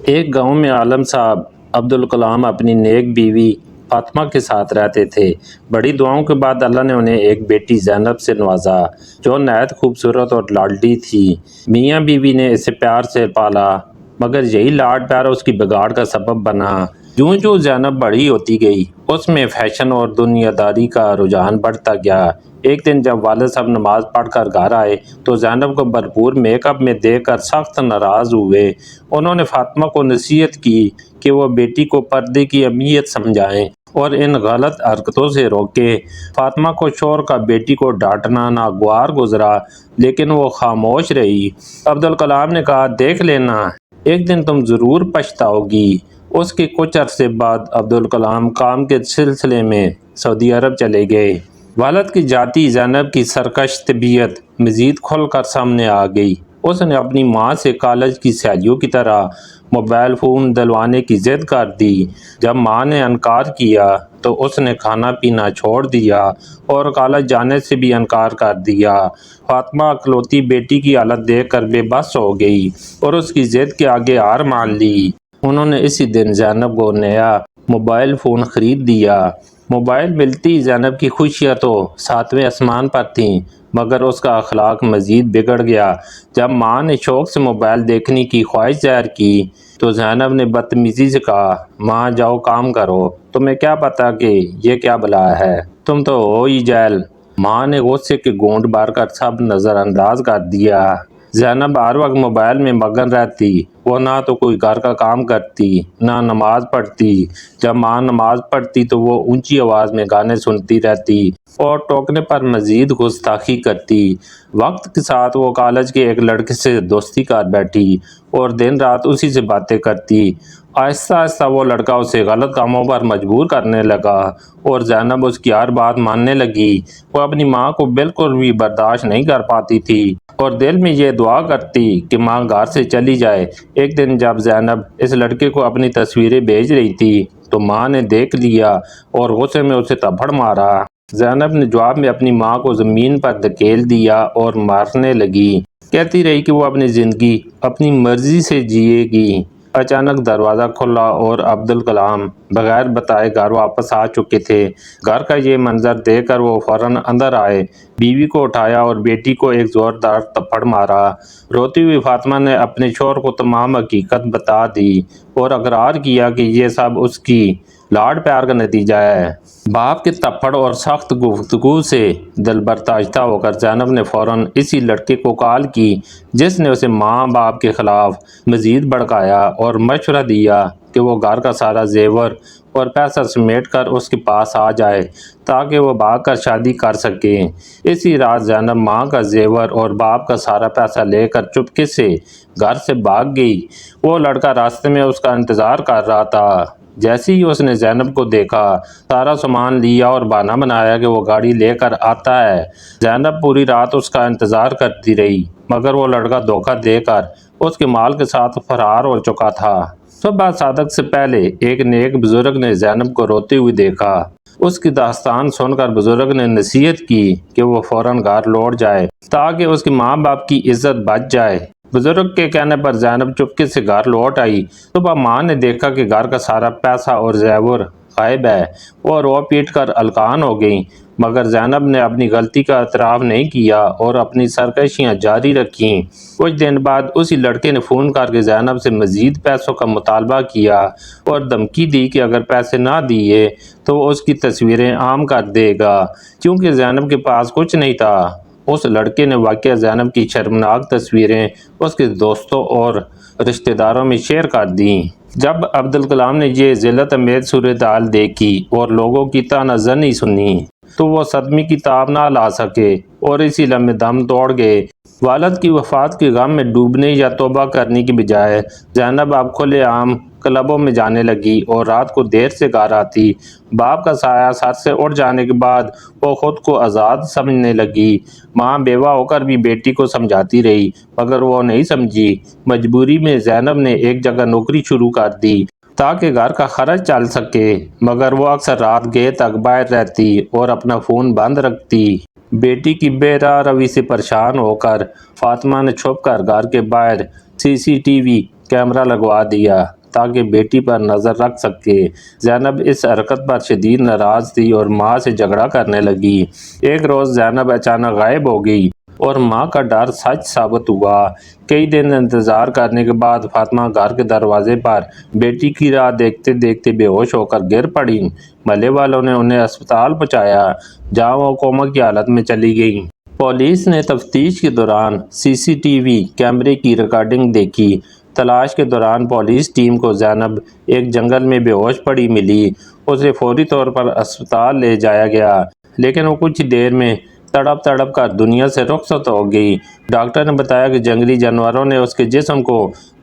ایک گاؤں میں عالم صاحب عبدالکلام اپنی نیک بیوی فاطمہ کے ساتھ رہتے تھے۔ بڑی دعاؤں کے بعد اللہ نے انہیں ایک بیٹی زینب سے نوازا جو نہایت خوبصورت اور لاڈلی تھی۔ میاں بیوی نے اسے پیار سے پالا، مگر یہی لاڈ پیار اس کی بگاڑ کا سبب بنا۔ جوں جوں زینب بڑی ہوتی گئی، اس میں فیشن اور دنیا داری کا رجحان بڑھتا گیا۔ ایک دن جب والد صاحب نماز پڑھ کر گھر آئے تو زینب کو بھرپور میک اپ میں دیکھ کر سخت ناراض ہوئے۔ انہوں نے فاطمہ کو نصیحت کی کہ وہ بیٹی کو پردے کی اہمیت سمجھائیں اور ان غلط حرکتوں سے روکیں۔ فاطمہ کو شوہر کا بیٹی کو ڈانٹنا ناگوار گزرا، لیکن وہ خاموش رہی۔ عبدالکلام نے کہا، دیکھ لینا، ایک دن تم ضرور پچھتاؤ گی۔ اس کے کچھ عرصے بعد عبدالکلام کام کے سلسلے میں سعودی عرب چلے گئے۔ والد کی جاتی زینب کی سرکش طبیعت مزید کھل کر سامنے آ گئی۔ اس نے اپنی ماں سے کالج کی سہیلیوں کی طرح موبائل فون دلوانے کی ضد کر دی۔ جب ماں نے انکار کیا تو اس نے کھانا پینا چھوڑ دیا اور کالج جانے سے بھی انکار کر دیا۔ فاطمہ اکلوتی بیٹی کی حالت دیکھ کر بے بس ہو گئی اور اس کی ضد کے آگے ہار مان لی۔ انہوں نے اسی دن زینب کو نیا موبائل فون خرید دیا۔ موبائل ملتی زینب کی خوشیاں تو ساتویں آسمان پر تھیں، مگر اس کا اخلاق مزید بگڑ گیا۔ جب ماں نے شوق سے موبائل دیکھنے کی خواہش ظاہر کی تو زینب نے بدتمیزی سے کہا، ماں جاؤ کام کرو، تمہیں کیا پتا کہ یہ کیا بلا ہے، تم تو ہو ہی جیل۔ ماں نے غصے کے گونٹ بھر کر سب نظر انداز کر دیا۔ زینب ہر وقت موبائل میں مگن رہتی۔ وہ نہ تو کوئی گھر کا کام کرتی نہ نماز پڑھتی۔ جب ماں نماز پڑھتی تو وہ اونچی آواز میں گانے سنتی رہتی اور ٹوکنے پر مزید گستاخی کرتی۔ وقت کے ساتھ وہ کالج کے ایک لڑکے سے دوستی کر بیٹھی اور دن رات اسی سے باتیں کرتی۔ آہستہ آہستہ وہ لڑکا اسے غلط کاموں پر مجبور کرنے لگا اور زینب اس کی ہر بات ماننے لگی۔ وہ اپنی ماں کو بالکل بھی برداشت نہیں کر پاتی تھی اور دل میں یہ دعا کرتی کہ ماں گھر سے چلی جائے۔ ایک دن جب زینب اس لڑکے کو اپنی تصویریں بھیج رہی تھی تو ماں نے دیکھ لیا اور غصے میں اسے تھپڑ مارا۔ زینب نے جواب میں اپنی ماں کو زمین پر دھکیل دیا اور مارنے لگی۔ کہتی رہی کہ وہ اپنی زندگی اپنی مرضی سے جیے گی۔ اچانک دروازہ کھلا اور عبدالکلام بغیر بتائے گھر واپس آ چکے تھے۔ گھر کا یہ منظر دیکھ کر وہ فوراً اندر آئے، بیوی کو اٹھایا اور بیٹی کو ایک زوردار تھپڑ مارا۔ روتی ہوئی فاطمہ نے اپنے شوہر کو تمام حقیقت بتا دی اور اقرار کیا کہ یہ سب اس کی لاڈ پیار کا نتیجہ ہے۔ باپ کے تھپڑ اور سخت گفتگو سے دل برتاجتہ ہو کر زینب نے فوراً اسی لڑکے کو کال کی جس نے اسے ماں باپ کے خلاف مزید بھڑکایا اور مشورہ دیا کہ وہ گھر کا سارا زیور اور پیسہ سمیٹ کر اس کے پاس آ جائے تاکہ وہ بھاگ کر شادی کر سکے۔ اسی رات زینب ماں کا زیور اور باپ کا سارا پیسہ لے کر چپکے سے گھر سے بھاگ گئی۔ وہ لڑکا راستے میں اس کا انتظار کر رہا تھا۔ جیسے ہی اس نے زینب کو دیکھا، سارا سامان لیا اور بہانہ بنایا کہ وہ گاڑی لے کر آتا ہے۔ زینب پوری رات اس کا انتظار کرتی رہی، مگر وہ لڑکا دھوکہ دے کر اس کے مال کے ساتھ فرار ہو چکا تھا۔ صبح صادق سے پہلے ایک نیک بزرگ نے زینب کو روتے ہوئے دیکھا۔ اس کی داستان سن کر بزرگ نے نصیحت کی کہ وہ فوراً گھر لوٹ جائے تاکہ اس کے ماں باپ کی عزت بچ جائے۔ بزرگ کے کہنے پر زینب چپکے سے گھر لوٹ آئی۔ صبح ماں نے دیکھا کہ گھر کا سارا پیسہ اور زیور غائب ہے۔ وہ رو پیٹ کر ہلکان ہو گئی، مگر زینب نے اپنی غلطی کا اعتراف نہیں کیا اور اپنی سرکشیاں جاری رکھیں۔ کچھ دن بعد اسی لڑکے نے فون کر کے زینب سے مزید پیسوں کا مطالبہ کیا اور دھمکی دی کہ اگر پیسے نہ دیے تو وہ اس کی تصویریں عام کر دے گا۔ چونکہ زینب کے پاس کچھ نہیں تھا، اس لڑکے نے واقعہ زینب کی شرمناک تصویریں اس کے دوستوں اور رشتہ داروں میں شیئر کر دیں۔ جب عبدالکلام نے یہ ذلت امیز صورتحال دیکھی اور لوگوں کی طعنہ زنی سنی تو وہ صدمے کی تاب نہ لا سکے اور اسی لمحے دم توڑ گئے۔ والد کی وفات کے غم میں ڈوبنے یا توبہ کرنے کی بجائے زینب اب کھلے عام کلبوں میں جانے لگی اور رات کو دیر سے گھر آتی۔ باپ کا سایہ سر سے اٹھ جانے کے بعد وہ خود کو آزاد سمجھنے لگی۔ ماں بیوہ ہو کر بھی بیٹی کو سمجھاتی رہی، مگر وہ نہیں سمجھی۔ مجبوری میں زینب نے ایک جگہ نوکری شروع کر دی تاکہ گھر کا خرچ چل سکے، مگر وہ اکثر رات گئے تک باہر رہتی اور اپنا فون بند رکھتی۔ بیٹی کی بے راہ روی سے پریشان ہو کر فاطمہ نے چھپ کر گھر کے باہر CCTV کیمرہ لگوا دیا تاکہ بیٹی پر نظر رکھ سکے۔ زینب اس حرکت پر شدید ناراض تھی اور ماں سے جھگڑا کرنے لگی۔ ایک روز زینب اچانک غائب ہو گئی اور ماں کا ڈر سچ ثابت ہوا۔ کئی دن انتظار کرنے کے بعد فاطمہ گھر کے دروازے پر بیٹی کی راہ دیکھتے دیکھتے بے ہوش ہو کر گر پڑی۔ محلے والوں نے انہیں اسپتال پہنچایا جہاں وہ کوما کی حالت میں چلی گئی۔ پولیس نے تفتیش کے دوران CCTV کیمرے کی ریکارڈنگ دیکھی۔ تلاش کے دوران پولیس ٹیم کو زینب ایک جنگل میں بے ہوش پڑی ملی۔ اسے فوری طور پر اسپتال لے جایا گیا لیکن وہ کچھ دیر میں تڑپ تڑپ کر دنیا سے رخصت ہو گئی۔ ڈاکٹر نے بتایا کہ جنگلی جانوروں نے اس کے جسم کو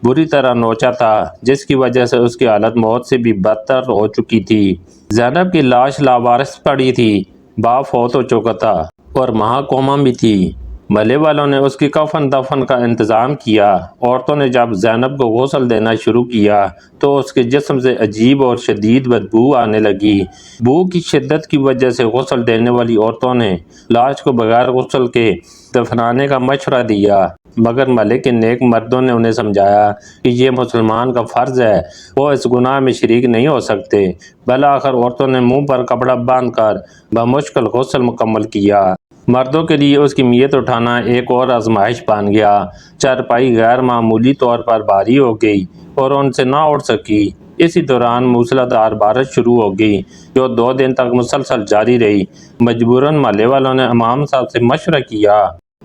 بری طرح نوچا تھا جس کی وجہ سے اس کی حالت موت سے بھی بدتر ہو چکی تھی۔ زینب کی لاش لاوارث پڑی تھی، باپ فوت ہو چکا تھا اور ماں کوما میں تھی۔ محلے والوں نے اس کی کفن دفن کا انتظام کیا۔ عورتوں نے جب زینب کو غسل دینا شروع کیا تو اس کے جسم سے عجیب اور شدید بدبو آنے لگی۔ بو کی شدت کی وجہ سے غسل دینے والی عورتوں نے لاش کو بغیر غسل کے دفنانے کا مشورہ دیا مگر محلے کے نیک مردوں نے انہیں سمجھایا کہ یہ مسلمان کا فرض ہے، وہ اس گناہ میں شریک نہیں ہو سکتے۔ بالآخر عورتوں نے منہ پر کپڑا باندھ کر بمشکل غسل مکمل کیا۔ مردوں کے لیے اس کی میت اٹھانا ایک اور آزمائش بن گیا۔ چارپائی غیر معمولی طور پر بھاری ہو گئی اور ان سے نہ اٹھ سکی۔ اسی دوران موسلادھار بارش شروع ہو گئی جو 2 دن تک مسلسل جاری رہی۔ مجبوراً محلے والوں نے امام صاحب سے مشورہ کیا۔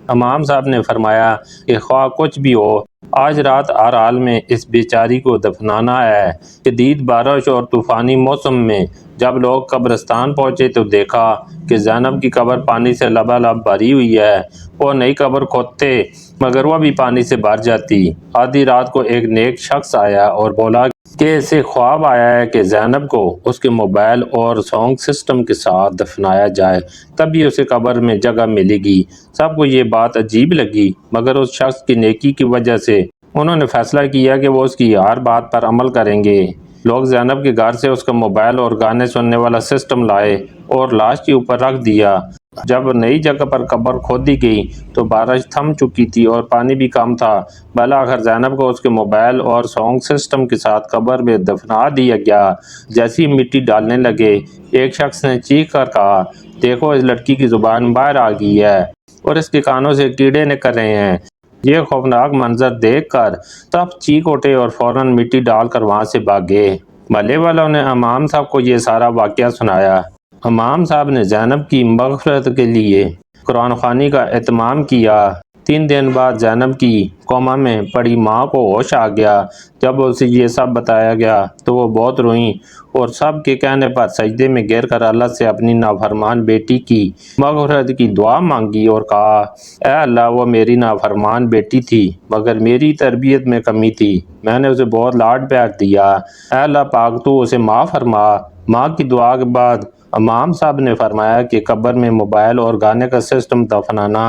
امام صاحب نے فرمایا کہ خواہ کچھ بھی ہو آج رات ہر حال میں اس بیچاری کو دفنانا ہے۔ شدید بارش اور طوفانی موسم میں جب لوگ قبرستان پہنچے تو دیکھا کہ زینب کی قبر پانی سے لبالب بھری ہوئی ہے۔ وہ نئی قبر کھودتے مگر وہ بھی پانی سے بھر جاتی۔ آدھی رات کو ایک نیک شخص آیا اور بولا کہ اسے خواب آیا ہے کہ زینب کو اس کے موبائل اور ساؤنڈ سسٹم کے ساتھ دفنایا جائے تبھی اسے قبر میں جگہ ملے گی۔ سب کو یہ بات عجیب لگی مگر اس شخص کی نیکی کی وجہ سے انہوں نے فیصلہ کیا کہ وہ اس کی ہر بات پر عمل کریں گے۔ لوگ زینب کے گھر سے اس کا موبائل اور گانے سننے والا سسٹم لائے اور لاش کے اوپر رکھ دیا۔ جب نئی جگہ پر قبر کھودی گئی تو بارش تھم چکی تھی اور پانی بھی کم تھا۔ بالآخر زینب کو اس کے موبائل اور ساؤنڈ سسٹم کے ساتھ قبر میں دفنا دیا گیا۔ جیسی مٹی ڈالنے لگے ایک شخص نے چیخ کر کہا، دیکھو اس لڑکی کی زبان باہر آ گئی ہے اور اس کے کانوں سے کیڑے نکل رہے ہیں۔ یہ خوفناک منظر دیکھ کر سب چیخ اٹھے اور فوراً مٹی ڈال کر وہاں سے بھاگے۔ محلے والوں نے امام صاحب کو یہ سارا واقعہ سنایا۔ امام صاحب نے زینب کی مغفرت کے لیے قرآن خوانی کا اہتمام کیا۔ 3 دن بعد زینب کی کوما میں پڑی ماں کو ہوش آ گیا۔ جب اسے یہ سب بتایا گیا تو وہ بہت روئیں اور سب کے کہنے پر سجدے میں گر کر اللہ سے اپنی نافرمان بیٹی کی مغفرت کی دعا مانگی اور کہا، اے اللہ وہ میری نافرمان بیٹی تھی مگر میری تربیت میں کمی تھی، میں نے اسے بہت لاڈ پیار دیا، اے اللہ پاک تو اسے معاف فرما۔ ماں کی دعا کے بعد امام صاحب نے فرمایا کہ قبر میں موبائل اور گانے کا سسٹم دفنانا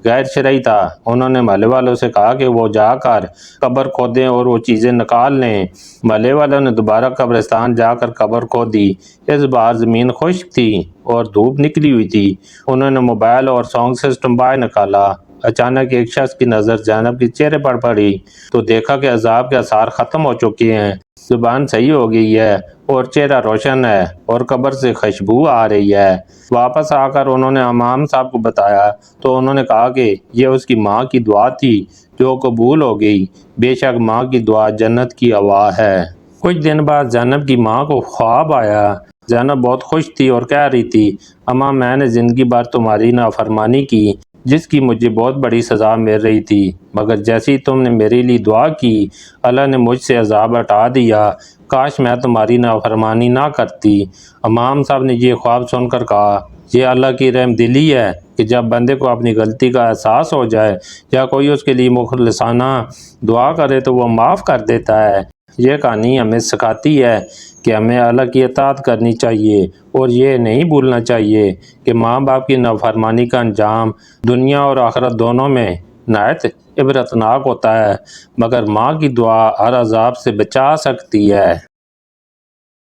غیر شرعی تھا۔ انہوں نے محلے والوں سے کہا کہ وہ جا کر قبر کھودیں اور وہ چیزیں نکال لیں۔ محلے والوں نے دوبارہ قبرستان جا کر قبر کھودی۔ اس بار زمین خشک تھی اور دھوپ نکلی ہوئی تھی۔ انہوں نے موبائل اور ساؤنڈ سسٹم باہر نکالا۔ اچانک ایک شخص کی نظر زینب کے چہرے پر پڑی تو دیکھا کہ عذاب کے آثار ختم ہو چکے ہیں، زبان صحیح ہو گئی ہے اور چہرہ روشن ہے اور قبر سے خوشبو آ رہی ہے۔ واپس آ کر انہوں نے امام صاحب کو بتایا تو انہوں نے کہا کہ یہ اس کی ماں کی دعا تھی جو قبول ہو گئی۔ بے شک ماں کی دعا جنت کی ہوا ہے۔ کچھ دن بعد زینب کی ماں کو خواب آیا۔ زینب بہت خوش تھی اور کہہ رہی تھی، اماں میں نے زندگی بھر تمہاری نافرمانی کی جس کی مجھے بہت بڑی سزا مل رہی تھی مگر جیسی تم نے میرے لیے دعا کی اللہ نے مجھ سے عذاب ہٹا دیا، کاش میں تمہاری نافرمانی نہ کرتی۔ امام صاحب نے یہ خواب سن کر کہا، یہ اللہ کی رحم دلی ہے کہ جب بندے کو اپنی غلطی کا احساس ہو جائے یا کوئی اس کے لیے مخلصانہ دعا کرے تو وہ معاف کر دیتا ہے۔ یہ کہانی ہمیں سکھاتی ہے کہ ہمیں اللہ کی اطاعت کرنی چاہیے اور یہ نہیں بھولنا چاہیے کہ ماں باپ کی نافرمانی کا انجام دنیا اور آخرت دونوں میں نہایت عبرتناک ہوتا ہے مگر ماں کی دعا ہر عذاب سے بچا سکتی ہے۔